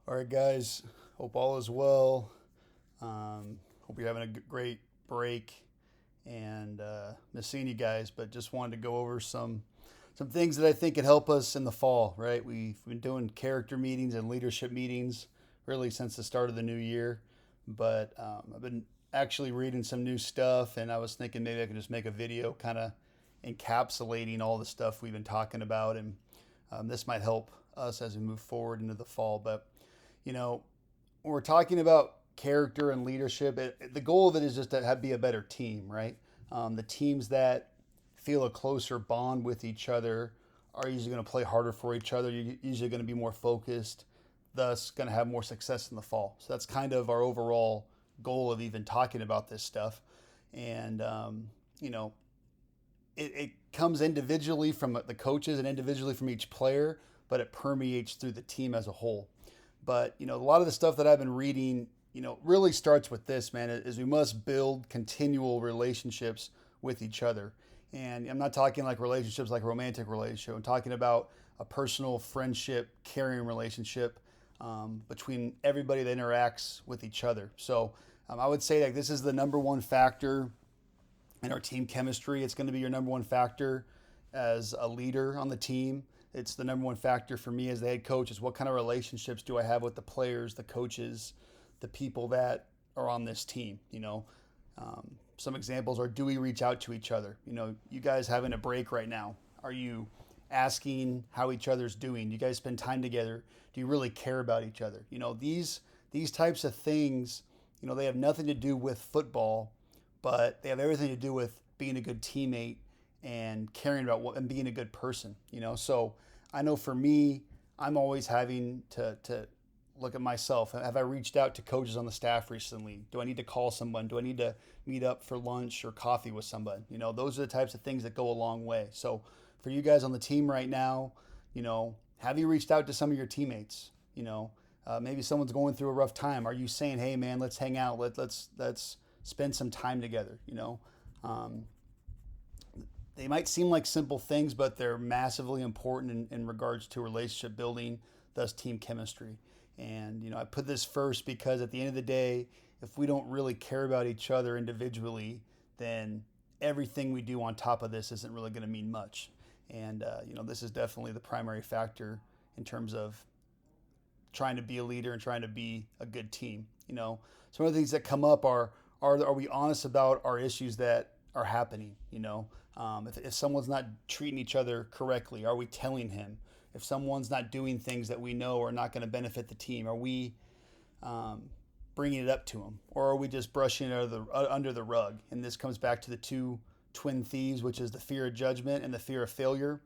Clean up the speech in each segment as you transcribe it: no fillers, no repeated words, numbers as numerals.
All right, guys. Hope all is well. Hope you're having a great break, and miss seeing you guys. But just wanted to go over some things that I think could help us in the fall. Right, we've been doing character meetings and leadership meetings really since the start of the new year. But I've been actually reading some new stuff, and I was thinking maybe I could just make a video, kind of encapsulating all the stuff we've been talking about, and this might help us as we move forward into the fall. But you know, when we're talking about character and leadership, the goal of it is just to be a better team, right? The teams that feel a closer bond with each other are usually going to play harder for each other. You're usually going to be more focused, thus going to have more success in the fall. So that's kind of our overall goal of even talking about this stuff. And you know, it comes individually from the coaches and individually from each player, but it permeates through the team as a whole. But a lot of the stuff that I've been reading, really starts with this, man. Is we must build continual relationships with each other, and I'm not talking like relationships like a romantic relationship. I'm talking about a personal friendship, caring relationship between everybody that interacts with each other. So I would say that this is the number one factor in our team chemistry. It's going to be your number one factor as a leader on the team. It's the number one factor for me as the head coach is what kind of relationships do I have with the players, the coaches, the people that are on this team. Some examples are, do we reach out to each other? You guys having a break right now. Are you asking how each other's doing? Do you guys spend time together? Do you really care about each other? These types of things, they have nothing to do with football, but they have everything to do with being a good teammate and caring about what and being a good person. So I know for me, I'm always having to look at myself. Have I reached out to coaches on the staff recently? Do I need to call someone? Do I need to meet up for lunch or coffee with someone? Those are the types of things that go a long way. So for you guys on the team right now, have you reached out to some of your teammates? Maybe someone's going through a rough time. Are you saying, hey man, let's hang out. Let's spend some time together. Um, they might seem like simple things, but they're massively important in regards to relationship building, thus team chemistry. And I put this first because at the end of the day, if we don't really care about each other individually, then everything we do on top of this isn't really going to mean much. And this is definitely the primary factor in terms of trying to be a leader and trying to be a good team. Some of the things that come up are we honest about our issues that are happening? If someone's not treating each other correctly, are we telling him? If someone's not doing things that we know are not going to benefit the team, are we bringing it up to them, or are we just brushing it under the rug? And this comes back to the two twin thieves, which is the fear of judgment and the fear of failure.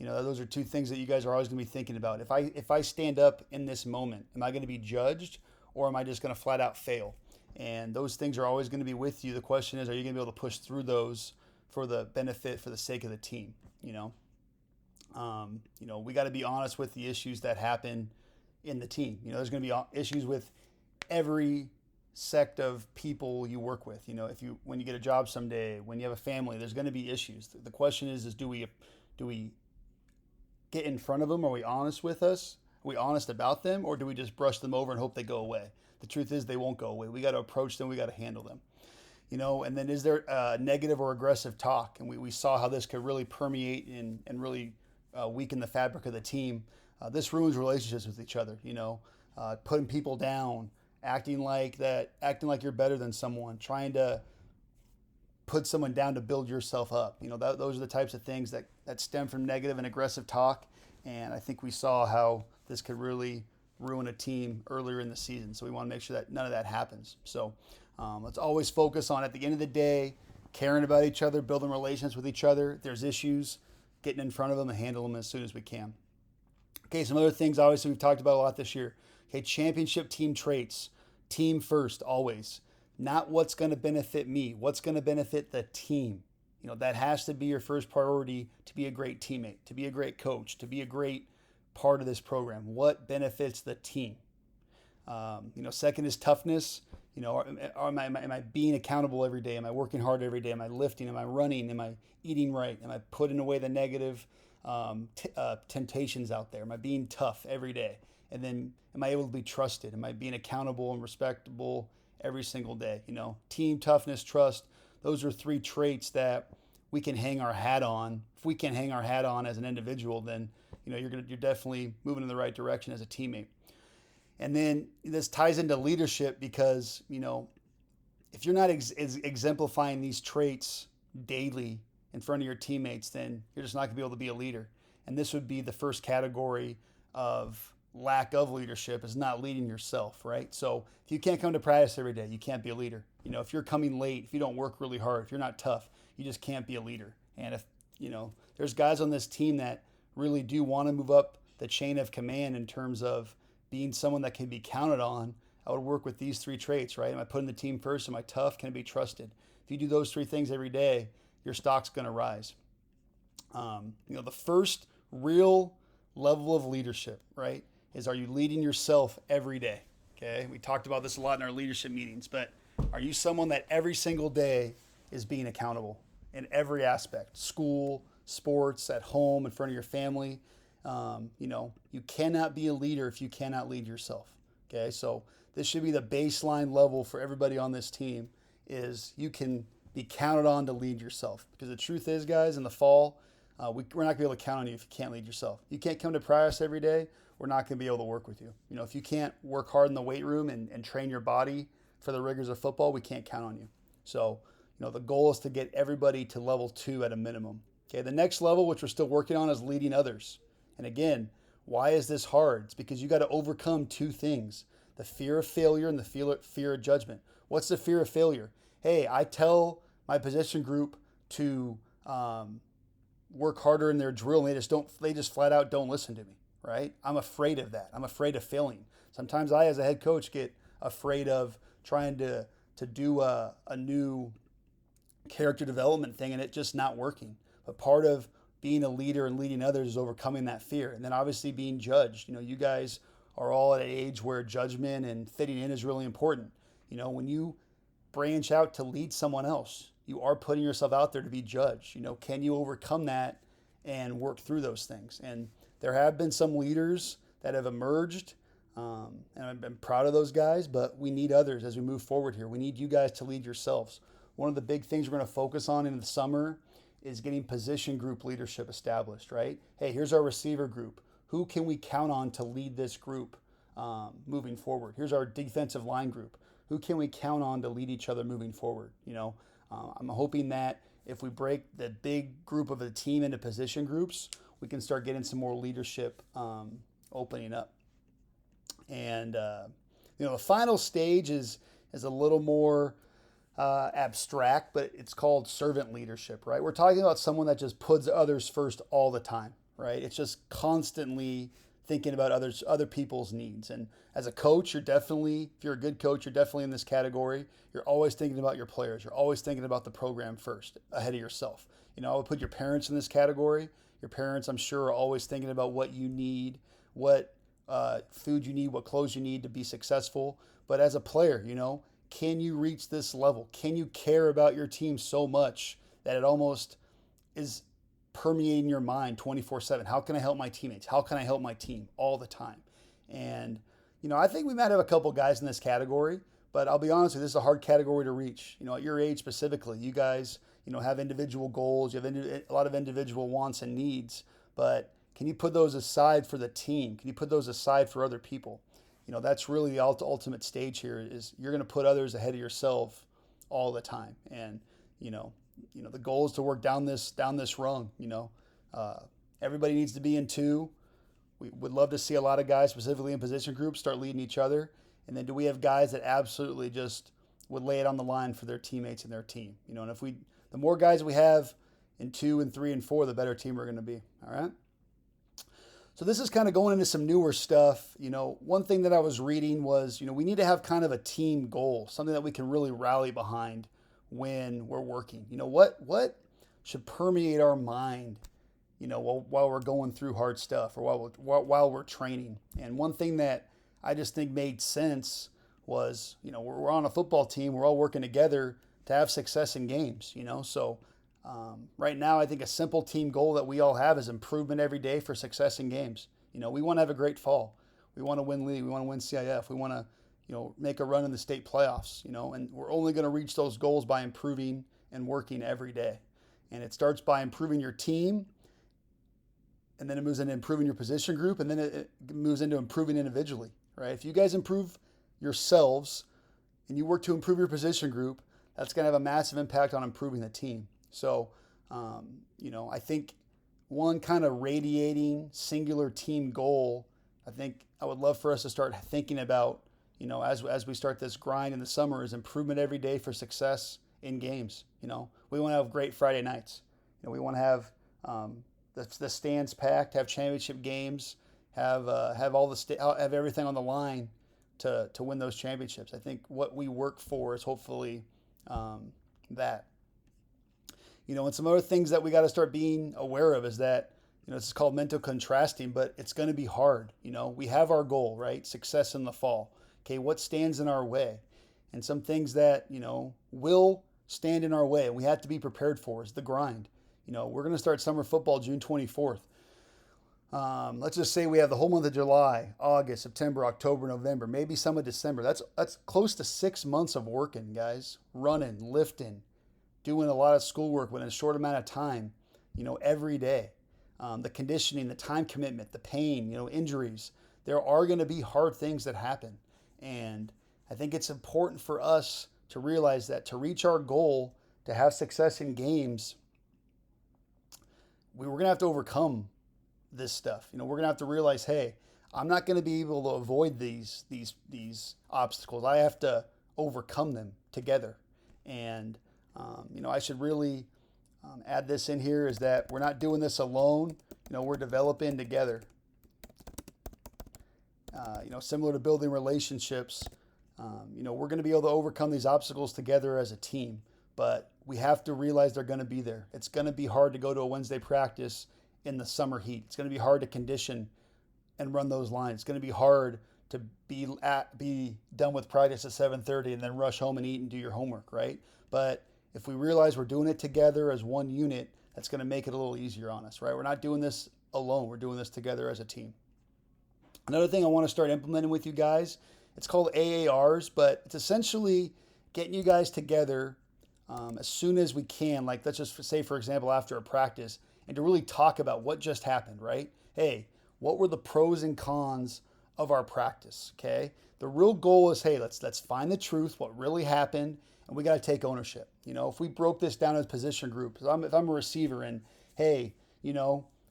Those are two things that you guys are always going to be thinking about. If I stand up in this moment, am I going to be judged, or am I just going to flat out fail? And those things are always going to be with you. The question is, are you going to be able to push through those for the benefit, for the sake of the team? We got to be honest with the issues that happen in the team. There's going to be issues with every sect of people you work with. When you get a job someday, when you have a family, there's going to be issues. The question is do we get in front of them? Are we honest with us? Are we honest about them, or do we just brush them over and hope they go away? The truth is they won't go away. We got to approach them. We got to handle them. And then is there negative or aggressive talk? And we saw how this could really permeate and really weaken the fabric of the team. This ruins relationships with each other. Putting people down, acting like you're better than someone, trying to put someone down to build yourself up. Those are the types of things that stem from negative and aggressive talk. And I think we saw how this could really ruin a team earlier in the season. So we want to make sure that none of that happens. So let's always focus on, at the end of the day, caring about each other, building relationships with each other. If there's issues, getting in front of them and handle them as soon as we can. Okay, some other things obviously we've talked about a lot this year. Okay, championship team traits. Team first, always. Not what's going to benefit me, what's going to benefit the team. That has to be your first priority to be a great teammate, to be a great coach, to be a great part of this program. What benefits the team? Second is toughness. Am I being accountable every day? Am I working hard every day? Am I lifting? Am I running? Am I eating right? Am I putting away the negative temptations out there? Am I being tough every day? And then am I able to be trusted? Am I being accountable and respectable every single day? Team, toughness, trust. Those are 3 traits that we can hang our hat on. If we can hang our hat on as an individual, then you're definitely moving in the right direction as a teammate. And then this ties into leadership because if you're not exemplifying these traits daily in front of your teammates, then you're just not going to be able to be a leader. And this would be the first category of lack of leadership, is not leading yourself, right? So if you can't come to practice every day, you can't be a leader. If you're coming late, if you don't work really hard, if you're not tough, you just can't be a leader. And if there's guys on this team that really do want to move up the chain of command in terms of being someone that can be counted on, I would work with these 3 traits, right? Am I putting the team first? Am I tough? Can I be trusted? If you do those 3 things every day, your stock's going to rise. The first real level of leadership, right, is, are you leading yourself every day? Okay, we talked about this a lot in our leadership meetings, but are you someone that every single day is being accountable in every aspect? School, sports, at home, in front of your family. You cannot be a leader if you cannot lead yourself. Okay, so this should be the baseline level for everybody on this team, is you can be counted on to lead yourself. Because the truth is, guys, in the fall, we're not going to be able to count on you if you can't lead yourself. You can't come to practice every day, we're not going to be able to work with you. If you can't work hard in the weight room and train your body for the rigors of football, we can't count on you. So, the goal is to get everybody to level 2 at a minimum. Okay, the next level, which we're still working on, is leading others. And again, why is this hard? It's because you got to overcome 2 things: the fear of failure and the fear of judgment. What's the fear of failure? Hey, I tell my position group to work harder in their drill, and they just flat out don't listen to me, right? I'm afraid of that. I'm afraid of failing. Sometimes I, as a head coach, get afraid of trying to do a new character development thing and it just not working. But part of being a leader and leading others is overcoming that fear. And then obviously being judged. You guys are all at an age where judgment and fitting in is really important. When you branch out to lead someone else, you are putting yourself out there to be judged. Can you overcome that and work through those things? And there have been some leaders that have emerged, and I've been proud of those guys, but we need others as we move forward here. We need you guys to lead yourselves. One of the big things we're going to focus on in the summer is getting position group leadership established, right? Hey, here's our receiver group. Who can we count on to lead this group moving forward? Here's our defensive line group. Who can we count on to lead each other moving forward? I'm hoping that if we break the big group of the team into position groups, we can start getting some more leadership opening up. And the final stage is a little more abstract, but it's called servant leadership, right? We're talking about someone that just puts others first all the time, right? It's just constantly thinking about other people's needs. And as a coach, if you're a good coach, you're definitely in this category. You're always thinking about your players. You're always thinking about the program first, ahead of yourself. I would put your parents in this category. Your parents, I'm sure, are always thinking about what you need, what food you need, what clothes you need to be successful. But as a player, can you reach this level? Can you care about your team so much that it almost is permeating your mind 24/7? How can I help my teammates? How can I help my team all the time? And, I think we might have a couple guys in this category, but I'll be honest with you, this is a hard category to reach. At your age specifically, you guys, have individual goals, you have a lot of individual wants and needs, but can you put those aside for the team? Can you put those aside for other people? That's really the ultimate stage here, is you're going to put others ahead of yourself all the time. And, the goal is to work down this rung. Everybody needs to be in 2. We would love to see a lot of guys, specifically in position groups, start leading each other. And then do we have guys that absolutely just would lay it on the line for their teammates and their team? And the more guys we have in 2 and 3 and 4, the better team we're going to be. All right. So this is kind of going into some newer stuff. One thing that I was reading was, we need to have kind of a team goal, something that we can really rally behind when we're working. What should permeate our mind, while we're going through hard stuff or while we're training. And one thing that I just think made sense was, we're on a football team, we're all working together to have success in games, So right now, I think a simple team goal that we all have is improvement every day for success in games. We want to have a great fall. We want to win league. We want to win CIF. We want to, make a run in the state playoffs, and we're only going to reach those goals by improving and working every day. And it starts by improving your team, and then it moves into improving your position group, and then it moves into improving individually, right? If you guys improve yourselves and you work to improve your position group, that's going to have a massive impact on improving the team. So, I think one kind of radiating singular team goal, I think I would love for us to start thinking about, as we start this grind in the summer, is improvement every day for success in games. We want to have great Friday nights. We want to have the stands packed, have championship games, have have everything on the line to win those championships. I think what we work for is hopefully that. And some other things that we got to start being aware of is that, this is called mental contrasting, but it's going to be hard. We have our goal, right? Success in the fall. Okay, what stands in our way? And some things that, will stand in our way and we have to be prepared for is the grind. We're going to start summer football June 24th. Let's just say we have the whole month of July, August, September, October, November, maybe some of December. That's close to 6 months of working, guys. Running, lifting, doing a lot of schoolwork within a short amount of time, every day. The conditioning, the time commitment, the pain, injuries. There are going to be hard things that happen. And I think it's important for us to realize that to reach our goal, to have success in games, we're going to have to overcome this stuff. We're going to have to realize, hey, I'm not going to be able to avoid these obstacles. I have to overcome them together. And, I should really add this in here is that we're not doing this alone. We're developing together. Similar to building relationships, we're going to be able to overcome these obstacles together as a team, but we have to realize they're going to be there. It's going to be hard to go to a Wednesday practice in the summer heat. It's going to be hard to condition and run those lines. It's going to be hard to be done with practice at 7:30 and then rush home and eat and do your homework, right? But if we realize we're doing it together as one unit, that's going to make it a little easier on us, right? We're not doing this alone. We're doing this together as a team. Another thing I want to start implementing with you guys, it's called AARs, but it's essentially getting you guys together as soon as we can. Like, let's just say, for example, after a practice, and to really talk about what just happened, right? Hey, what were the pros and cons of our practice, okay? The real goal is, hey, let's find the truth, what really happened, and we got to take ownership. If we broke this down as position groups, if I'm a receiver and, hey,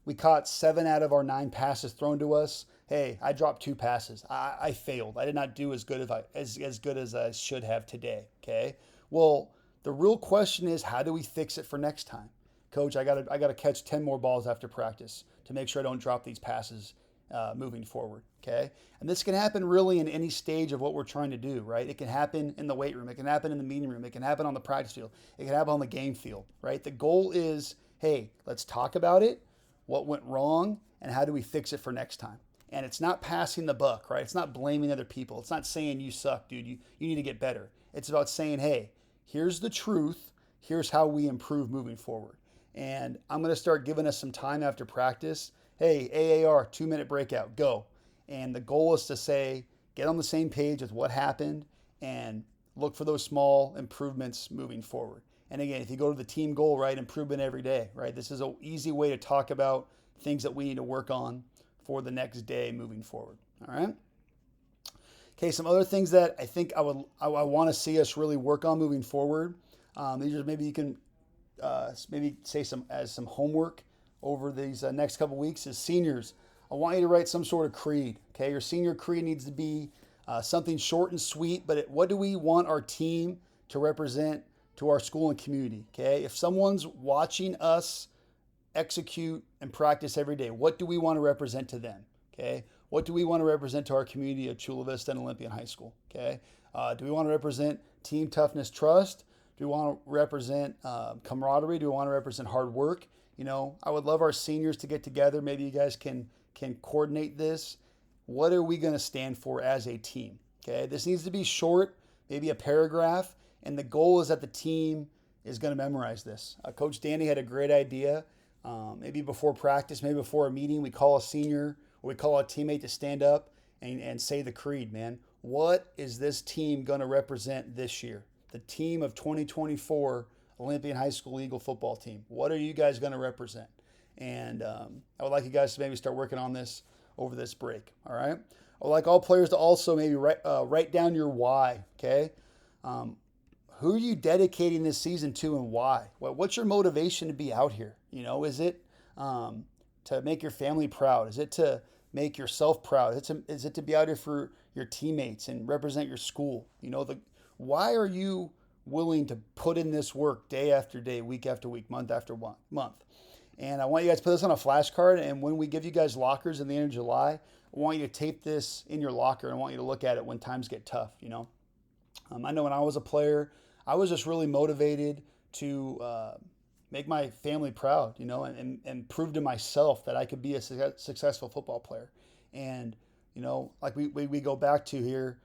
we caught 7 out of our 9 passes thrown to us. Hey, I dropped 2 passes. I failed. I did not do as good as I should have today. Okay. Well, the real question is, how do we fix it for next time? Coach, I gotta catch 10 more balls after practice to make sure I don't drop these passes moving forward. Okay. And this can happen really in any stage of what we're trying to do, right? It can happen in the weight room. It can happen in the meeting room. It can happen on the practice field. It can happen on the game field, right? The goal is, hey, let's talk about it. What went wrong and how do we fix it for next time? And it's not passing the buck, right? It's not blaming other people. It's not saying you suck, dude. You need to get better. It's about saying, hey, here's the truth. Here's how we improve moving forward. And I'm going to start giving us some time after practice. Hey, AAR, 2-minute breakout, go. And the goal is to say, get on the same page with what happened and look for those small improvements moving forward. And again, if you go to the team goal, right, improvement every day, right? This is an easy way to talk about things that we need to work on for the next day moving forward. All right. Okay, some other things that I think I want to see us really work on moving forward. These are maybe you can maybe say some homework over these next couple weeks. Is seniors, I want you to write some sort of creed. Okay, your senior creed needs to be something short and sweet. But what do we want our team to represent to our school and community? Okay, if someone's watching us execute and practice every day, what do we want to represent to them? Okay, what do we want to represent to our community of Chula Vista and Olympian High School? Okay, do we want to represent team toughness, trust? Do we want to represent camaraderie? Do we want to represent hard work? I would love our seniors to get together. Maybe you guys can coordinate this. What are we going to stand for as a team? Okay, this needs to be short, maybe a paragraph, and the goal is that the team is going to memorize this. Coach Danny had a great idea. Maybe before practice, maybe before a meeting, we call a senior or we call a teammate to stand up and say the creed, man. What is this team going to represent this year? The team of 2024 Olympian High School Eagle football team. What are you guys going to represent? And I would like you guys to maybe start working on this over this break. All right. I would like all players to also maybe write down your why. Okay. Who are you dedicating this season to and why? What's your motivation to be out here? You know, is it to make your family proud? Is it to make yourself proud? Is it to be out here for your teammates and represent your school? You know, why are you willing to put in this work day after day, week after week, month after month? And I want you guys to put this on a flashcard. And when we give you guys lockers in the end of July, I want you to tape this in your locker, and I want you to look at it when times get tough. You know, I know when I was a player, I was just really motivated to make my family proud, you know, and prove to myself that I could be a successful football player. And, you know, like we go back to here,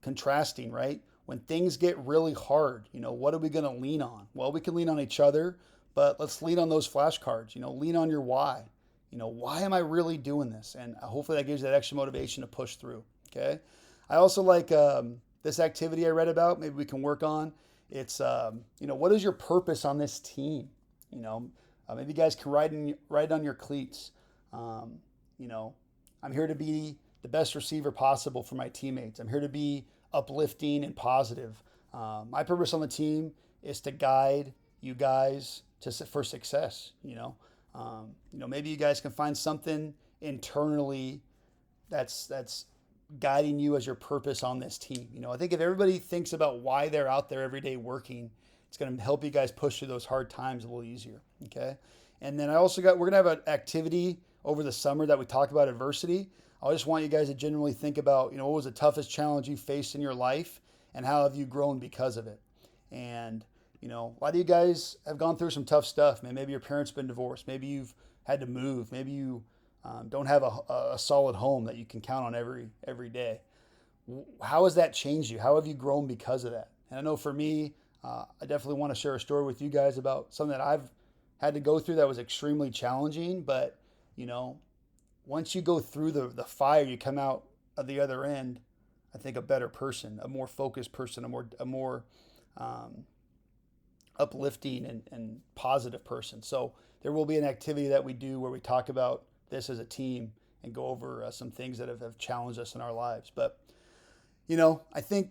contrasting, right? When things get really hard, you know, what are we going to lean on? Well, we can lean on each other, but let's lean on those flashcards, you know, lean on your why. You know, why am I really doing this? And hopefully that gives you that extra motivation to push through, okay? I also like this activity I read about, maybe we can work on. It's, you know, what is your purpose on this team? You know, maybe you guys can write on your cleats. You know, I'm here to be the best receiver possible for my teammates. I'm here to be uplifting and positive. My purpose on the team is to guide you guys for success. You know, maybe you guys can find something internally that's guiding you as your purpose on this team. You know, I think if everybody thinks about why they're out there every day working, it's going to help you guys push through those hard times a little easier. Okay. And then we're going to have an activity over the summer that we talk about adversity. I just want you guys to generally think about, you know, what was the toughest challenge you faced in your life and how have you grown because of it? And, you know, a lot of you guys have gone through some tough stuff, man. Maybe your parents been divorced. Maybe you've had to move. Maybe you don't have a solid home that you can count on every day. How has that changed you? How have you grown because of that? And I know for me, I definitely want to share a story with you guys about something that I've had to go through that was extremely challenging. But, you know, once you go through the fire, you come out of the other end, I think a better person, a more focused person, a more uplifting and positive person. So there will be an activity that we do where we talk about this as a team and go over some things that have challenged us in our lives. But, you know, I think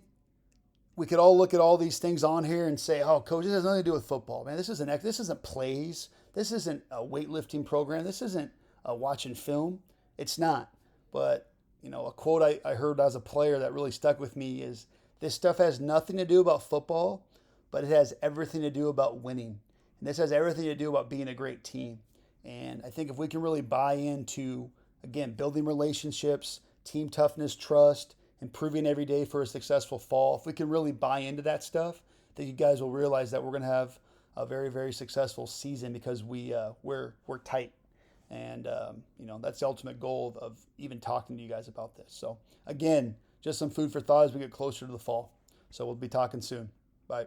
we could all look at all these things on here and say, oh, coach, this has nothing to do with football. Man, this isn't plays. This isn't a weightlifting program. This isn't watching film. It's not. But, you know, a quote I heard as a player that really stuck with me is, this stuff has nothing to do about football, but it has everything to do about winning. And this has everything to do about being a great team. And I think if we can really buy into, again, building relationships, team toughness, trust, improving every day for a successful fall, if we can really buy into that stuff, then you guys will realize that we're going to have a very, very successful season because we're tight. And, you know, that's the ultimate goal of even talking to you guys about this. So, again, just some food for thought as we get closer to the fall. So we'll be talking soon. Bye.